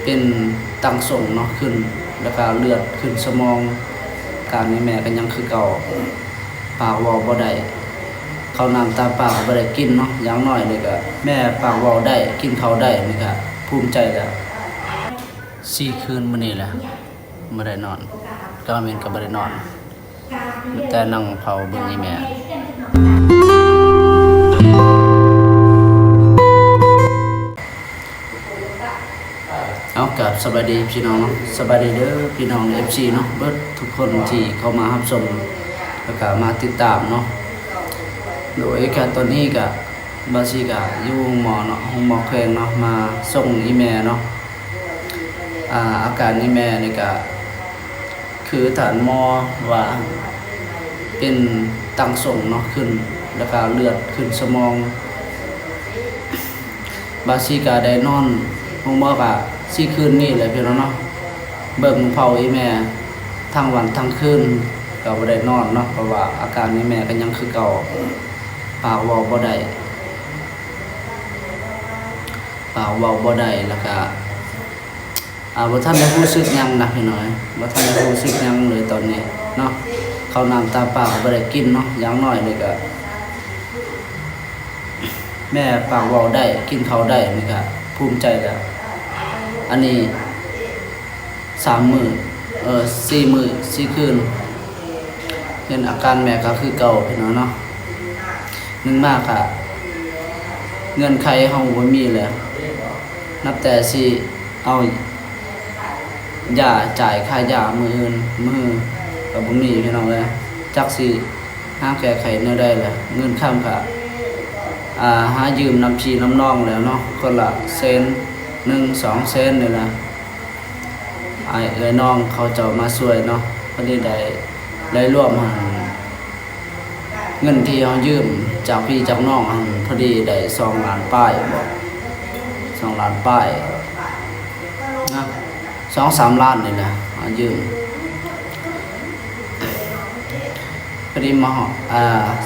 เป็นตั้งส่งเนาะขึ้นแล้วก็เลือดขึ้นสมองการในแม่ก็ยังคือเก่าปากเว้าบ่ได้ข้าวน้ำตาปากบ่ได้กินเนาะอย่างน้อยนี่ก็แม่ปากเว้าได้กินข้าวได้นี่ก็ภูมิใจแล้ว4คืนมื้อนี้แหละบ่ได้นอนก็แม่นก็บ่ได้นอนแต่นั่งเผาเบิ่งอีแม่เอากับสวัสดีพี่น้องเนาะสวัสดีเด้อพี่น้อง FC เนาะเบิดทุกคนที่เข้ามารับชมแล้วก็มาติดตามเนาะโดยการตอนนี้ก็บาสิก็อยู่หมอเนาะห้องหมอแขวงเนาะมาส่งอีแม่เนาะอาการอีแม่นี่ก็คือฐานหมอว่าเป็นตั้งส่งเนาะขึ้นแล้วก็เลือดขึ้นสมองบาสิก็ได้นอนห้องหมอก็4คืนนี้แหละพี่น้องเนาะเบิ่งเผาอีแม่ทั้งวันทั้งคืนก็บ่ได้นอนเนาะเพราะว่าอาการอีแม่ก็ยังคือเก่าปากเว้าบ่ได้แล้วก็บ่ทันได้รู้สึกหยังนะพี่น้อยบ่ทันได้รู้สึกหยังเลยตอนนี้เนาะข้าวน้ำตาปากบ่ได้กินเนาะอย่างน้อยนี่ก็แม่ปากเว้าได้กินข้าวได้นี่ก็ภูมิใจแล้วอันนี้3มื้อ4มื้อ4คืนเห็นอาการแม่ก็คือเก่าพี่น้องเนาะนึงมากค่ะเงินใครเฮาบ่มีแล้วนับแต่สิเอายาจ่ายค่ายามื้ออื่นมื้อก็บ่มีพี่น้องเอ้ยจักสิหาแก้ไขแนวใดล่ะเงินค้ำค่ะหายืมน้ำพี่น้ำน้องแล้วเนาะคนละเซน1 2 เซนนี่ล่ะเอ้ยน้องเขาจะมาช่วยเนาะพอดีได้ร่วมเงินที่เขายืมจากพี่จากน้องพอดีได้2 ล้านป้าย2 ล้านป้ายนะ2-3 ล้านนี่แหละยืมพอดีมาหอด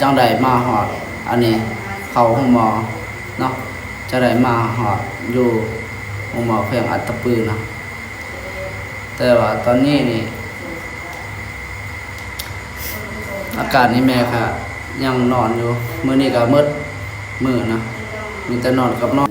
จังใดมาหอดอันนี้เข้าห้องหมอเนาะจะได้มาหอดอยู่ห้องหมอแขวงอัตตปือนะแต่ว่าตอนนี้นี่อาการนี้แม่ค่ะยังนอนอยู่มื้อนี้ก็มืดมื้อนะมีแต่นอนกับนอน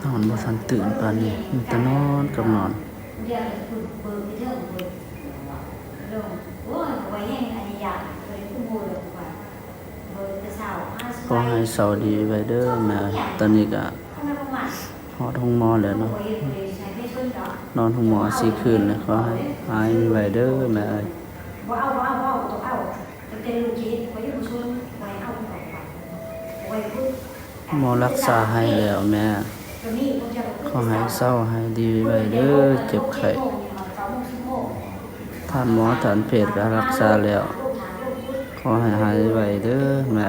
นอนบ่ทันตื่นปานนี้มีแต่นอนกับนอนขอให้เศร้าดีไว้เด้อแม่ตอนนี้ก็ฮอดห้องหมอแล้วเนาะนอนห้องหมอ4 คืนเลยขอให้หายไว้เด้อแม่หมอรักษาให้แล้วแม่ขอให้เศร้าให้ดีไว้เด้อเจ็บไข้ท่านหมอท่านแพทย์ก็รักษาแล้วขอให้หายไว้เด้อแม่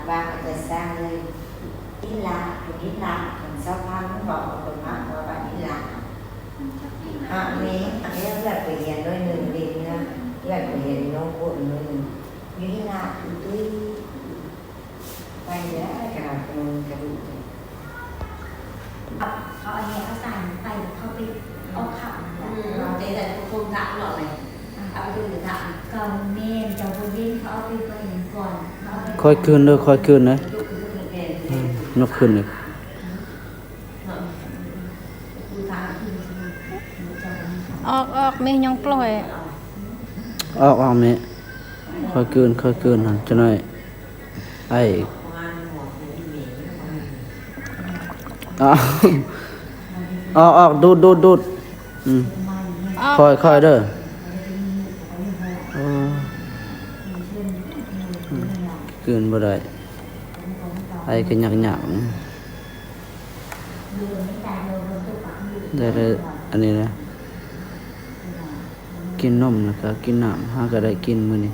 ba phải sang đây đi làm còn sau phan nó bỏ từ mắt và bạn đi làm mấy là phải hiện đôi nửa đi nữa là phải hiện nó cuộn nửa đi làm tươi quay ra cả cùng cả đủ họ hèเขาใส่ไปเขาไปเอาขับเราเจ๊แต่คนถามหรอกเลยเอาไปดูถามก่อนแม่จะไปวิ่งเขาเอาไปเห็นก่อนค่อยคืนเด้อค่อยคืนนะยกขึ้นอีกออกไม่ยังปล่อยออกแม่ค่อยคืนหั่นจังหน่อยไอ้ ออกดูดอืม ออก ค่อยเด้อเออเกินบ่ได้ไอ้ก็หยักๆได้เลยอันนี้นะกินนมแล้วก็กินน้ำหาก็ได้กินมื้อนี้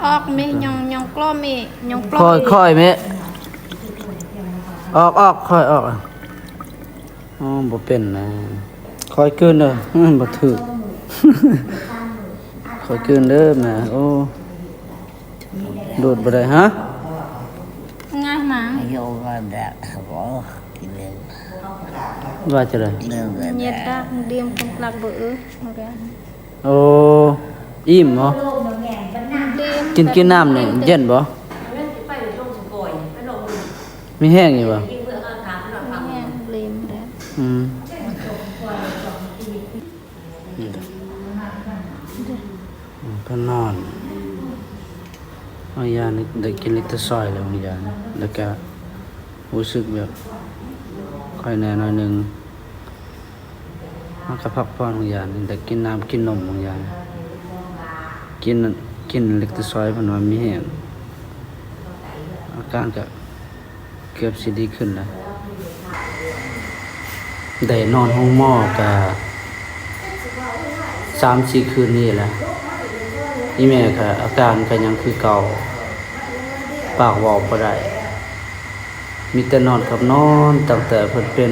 ออกมียองกล้อมียองกล้อ ค่อยแม่ออกค่อยออกอ๋อบ่เป็นนะค่อยเกินเด้อบ่ถูก ค่อยเกินเด้อแม่โอ้โดดบ่ได้ฮะ ง่ายมา โยว่าแบบบ่กินเลย ว่าจะได้ เรื่องแบบ nhiệt ra điềm không lạc bự ok โอ้อิ่มบ่ điềm กินน้ำนี่เย็นบ่มีแห้งอยู่บ่ nghe liềm đấy อืมก็นอนเอายานี่ได้กินลิตรซอยแล้วยานี่แล้วก็รู้สึกแบบค่อยแน่หน่อยหนึงมันก็พักผ่อนบางอย่างนี่ได้กินน้ำกินนมบางอย่างกินลิตรซอยเพิ่นว่ามีแห้งอาการก็เกือบสิดีขึ้นแล้วได้นอนห้องหม้อก็3-4 คืนนี่แหละอีแม่ก็อาการก็ยังคือเก่าปากเว้าบ่ได้มีแต่นอนกับนอนตั้งแต่เพิ่นเป็น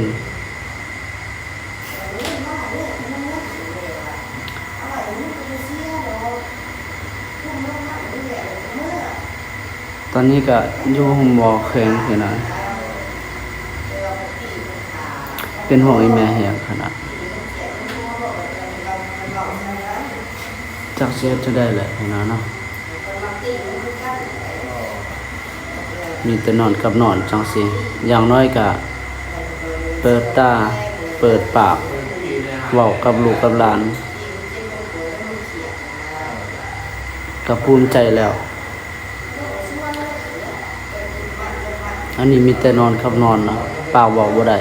ตอนนี้ก็อยู่ห้องหมอแข็งขนาดเป็นห่วงอีแม่แหงขนาดจักเสียจะได้แหละขนาดเนาะมีแต่นอนกับนอนจังสิอย่างน้อยก็เปิดตาเปิดปากเว้ากับลูกกับหลานก็ภูมิใจแล้ว อันนี้มีแต่นอนครับนอนเนาะปากเว้าบ่ได้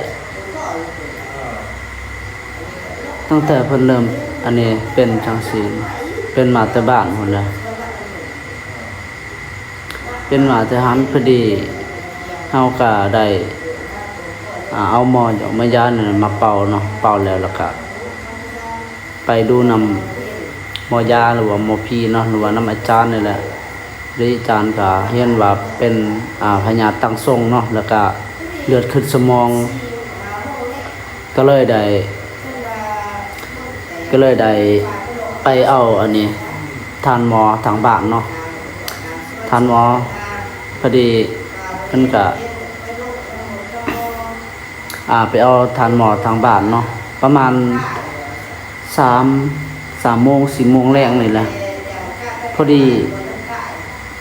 ตั้งแต่เพิ่นเริ่มอันนี้เป็นจังซี่เป็นมาแต่บ้านพุ่นแหละเป็นมาแต่หันพอดีเฮาก็ได้เอาหมอยอกมายานั่นมาเป่าเนาะเป่าแล้วก็ไปดูนำหมอยาหรือว่าหมอพีเนาะหรือว่านำอาจารย์นี่แหละหรืออาจารย์ก็เห็นว่าเป็นพยาธิตั้งทรงเนาะแล้วก็เลือดขึ้นสมองก็เลยได้ไปเอาอันนี้ทานหมอทางบ้านเนาะทานหมอพอดีเพิ่นก็ไปเอาทานหมอทางบ้านเนาะประมาณ3 โมง 4 โมงแรงนี่แหละพอดี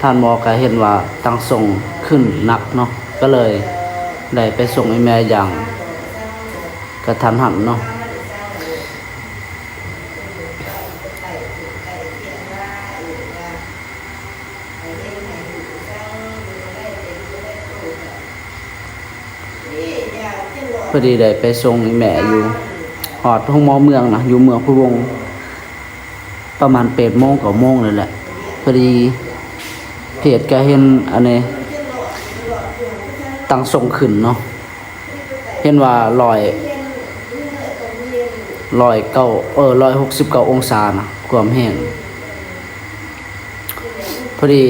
ทานหมอก็เห็นว่าตั้งส่งขึ้นหนักเนาะก็เลยได้ไปส่งให้แม่อย่างกระทันหันเนาะพอดีได้ไปส่งให้แม่อยู่หอดห้องหมอเมืองนะอยู่เมืองพุวงประมาณ8 โมง 9 โมงเลยแหละพอดีเพจก็เห็นอันนี้ตั้งส่งขึ้นเนาะเห็นว่า169 องศานะความแห้งพอดี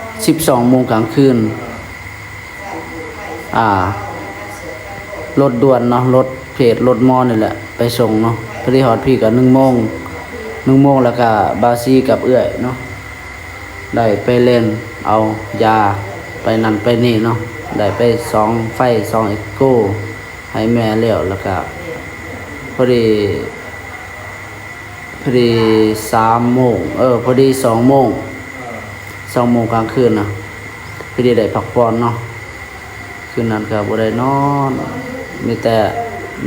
12 โมงกลางคืนรถด่วนเนาะรถเพจรถมอนี่แหละไปส่งเนาะพอดีฮอดพี่ก็1 โมงแล้วก็บาซีกับเอื้อยเนาะได้ไปเล่นเอายาไปนั่นไปนี่เนาะได้ไป2 ไฟ 2 เอ็กโกให้แม่แล้วแล้วก็พอดี3 โมงพอดี2 โมงกลางคืนนะพอดีได้พักผ่อนเนาะคืนนั้นก็บ่ได้นอนมีแต่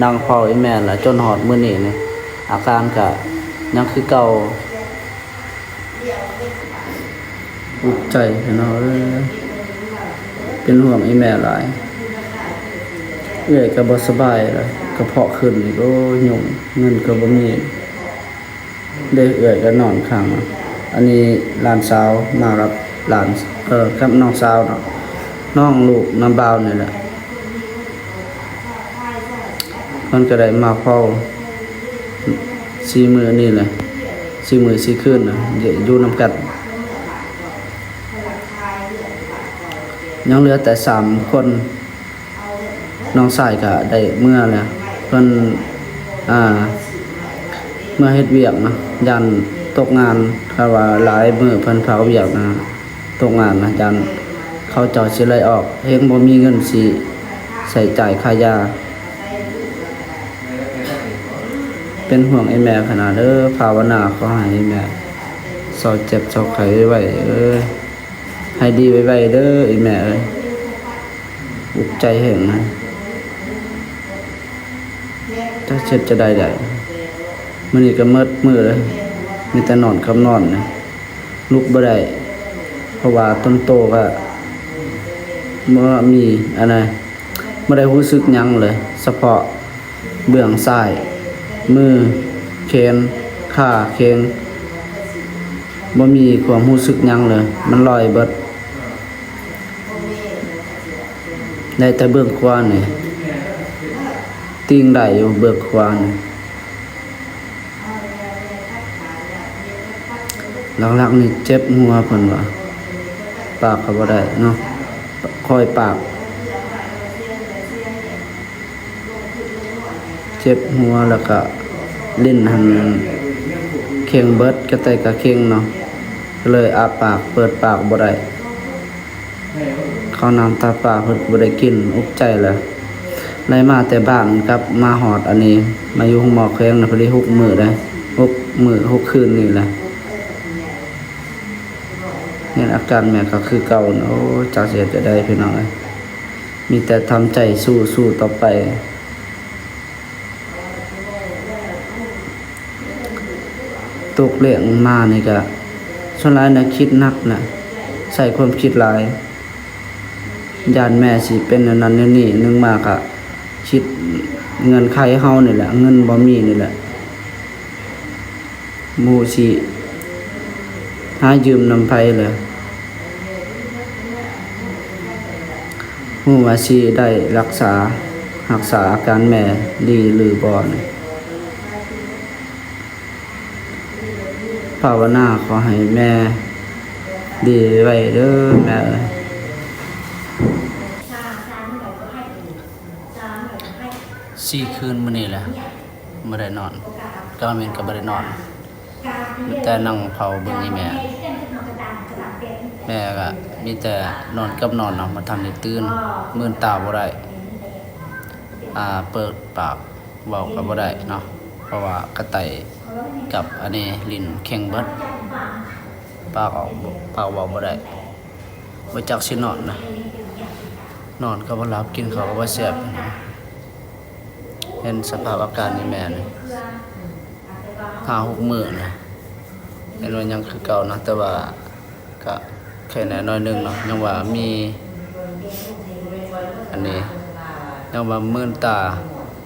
นั่งเฝ้าอีแม่ล่ะจนฮอดมื้อนี้นี่อาการก็ยังคือเก่าอุกใจเนาะเป็นห่วงอีแม่หลาย เอื้อยก็บ่สบายเลยกระเพาะขึ้นอีกโอ้ยุ่งเงินก็บ่มีได้เอื้อยก็นอนข้างอะอันนี้หลานสาวมากับหลานกับน้องสาวเนาะน้องลูกน้ำบ่าวนี่แหละมันก็ได้มาเฝ้า4 มื้อนี่แหละ4 มื้อ4 คืนน่ะอยู่นำกันยังเหลือแต่3 คนน้องชายก็ได้เมื่อแล้วเพิ่นเมื่อเฮ็ดเวียกนะยันตกงานถ้าว่าหลายมื้อเพิ่นพาเวียกนะตกงานนะยันเขาเจ้าสิไล่ออกเฮงบ่มีเงินสิใช้จ่ายค่ายาเป็นห่วงไอ้แม่ขนาดเด้อภาวนาขอให้แม่เศร้าเจ็บเศร้าไข้ไว้ให้ดีไว้เด้อไอ้แม่เอ้ยอุกใจแห้งนะถ้าเช็ดจะได้มื้อนี้ก็มื้อเลยมีแต่นอนกับนอนนะลุกบ่ได้เพราะว่าต้นโตก็บ่มีอะไรบ่ได้รู้สึกหยังเลยเฉพาะเบื้องซ้ายมือแขนขาแข้งบ่มีความรู้สึกหยังเลยมันลอยเบิดได้แต่เบื้องขวานี่ติ่งได้อยู่เบื้องขวานี่หลักๆนี่เจ็บหัวเพิ่นว่าปากก็บ่ได้เนาะคอยปากเจ็บหัวแล้วก็ลิ้นหันเค็งเบิดกระไตกระเค็งเนาะเลยอาปากเปิดปากบ่ได้ข้าวน้ำตาปลาเพิ่นบ่ได้กินอุกใจแล้วไล่มาแต่บ้านกับมาหอดอันนี้มาอยู่ห้องหมอแข้งน่ะพอดี6 มื้อได้6 มื้อ6 คืนนี่แหละเนี่ยอาการแม่ก็คือเก่าเนาะโอ้จักสิเฮ็ดจะได้พี่น้องเอ้ยมีแต่ทำใจสู้ต่อไปตกเลี้ยงมานี่ก็ส่วนหลายน่ะคิดหนักน่ะใส่ความคิดหลายย่านแม่สิเป็นอันนั้นนี่นึงมากอะคิดเงินใครเฮานี่แหละเงินบ่มีนี่แหละหมู่สิหายืมนำไผเลยหมู่ว่าสิได้รักษาอาการแม่ดีหรือบ่นี่ภาวนาขอให้แม่ดีไว้เด้อแม่เอ้ย4 คืนมื้อนี้แหละบ่ได้นอนก็แม่นก็บ่ได้นอนมีแต่นั่งเผาเบิ่งอีแม่ก็มีแต่นอนกับนอนเนาะมาทำให้ตื่นมื่นตาบ่ได้เปิดปากเว้าก็บ่ได้เนาะเพราะว่ากระไตกับอันนี้ลิ้นแข็งเบิดปากเว้าบ่ได้บ่จักสินอนนะนอนก็บ่หลับกินข้าวก็บ่แซ่บนะเห็นสภาพอาการนี่แม่นี่5-6 มื้อนะเห็นว่ายังคือเก่านะแต่ว่าก็แค่น้อยนึงเนาะยังว่ามีอันนี้ยังว่ามื่นตา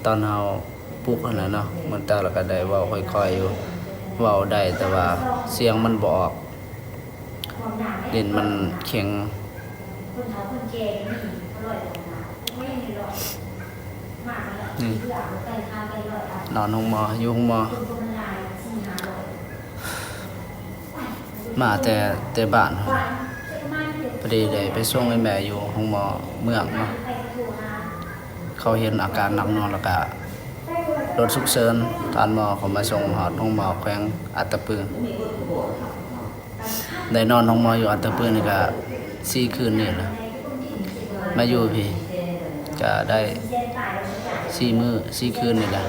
ตอนเฮาปลุกนั่นแหละเนาะมื่นตาแล้วก็ได้เว้าค่อยๆอยู่เว้าได้แต่ว่าเสียงมันบ่ออกลิ้นมันแข็งนี่นอนห้องหมออยู่ห้องหมอมาแต่บ้านพอดีได้ไปส่งให้แม่อยู่ห้องหมอเมืองเนาะเขาเห็นอาการหนักเนาะแล้วก็รถฉุกเฉินทานหมอเขามาส่งหอดห้องหมอแขวงอัตตปือได้นอนห้องหมออยู่อัตตปือนี่ก็4 คืนนี่แหละมาอยู่พี่ก็ได้4 มื้อ4 คืนนี่แหละ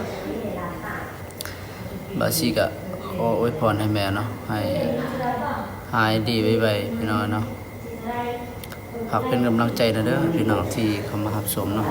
บาซี่ก็ขออวยพรให้แม่เนาะให้หายดีไวๆพี่น้องเนาะหากเป็นกำลังใจนะเด้อพี่น้องที่เข้ามารับชมเนาะ